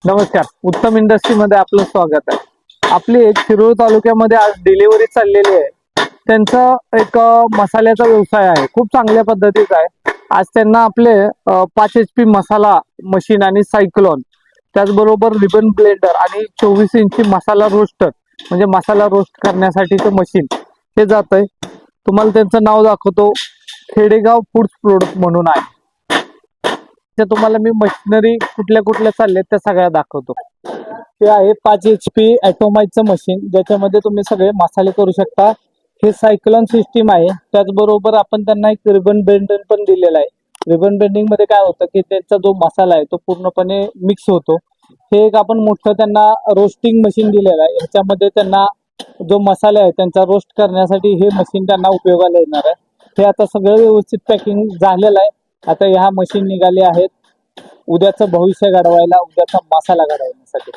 नमस्कार. उत्तम इंडस्ट्रीमध्ये आपलं स्वागत आहे. आपली एक शिरूर तालुक्यामध्ये आज डिलिव्हरी चाललेली आहे. त्यांचा एक मसाल्याचा व्यवसाय आहे, खूप चांगल्या पद्धतीचा आहे. आज त्यांना आपले 5 HP मसाला मशीन आणि सायक्लोन, त्याचबरोबर रिबन ब्लेंडर आणि 24 इंची मसाला रोस्टर म्हणजे मसाला रोस्ट करण्यासाठीचं मशीन हे जात आहे. तुम्हाला त्यांचं नाव दाखवतो, खेडेगाव फूड्स प्रोडक्ट म्हणून आहे. ते तुम्हाला मी मशिनरी कुठल्या कुठल्या चालल्या त्या सगळ्या दाखवतो. ते आहे 5 HP ॲटोमाइजचं मशीन, ज्याच्यामध्ये तुम्ही सगळे मसाले करू शकता. हे सायक्लोन सिस्टीम आहे. त्याचबरोबर आपण त्यांना एक रिबन बेंडर पण दिलेला आहे. रिबन बेंडिंग मध्ये काय होतं की त्यांचा जो मसाला आहे तो पूर्णपणे मिक्स होतो. हे एक आपण मोठं त्यांना रोस्टिंग मशीन दिलेलं आहे. ह्याच्यामध्ये त्यांना जो मसाला आहे त्यांचा रोस्ट करण्यासाठी हे मशीन त्यांना उपयोगाला येणार आहे. हे आता सगळं व्यवस्थित पॅकिंग झालेलं आहे. आता ह्या मशीन निघाले आहेत उद्याचं भविष्य घडवायला, उद्याचा मसाला घडवण्यासाठी.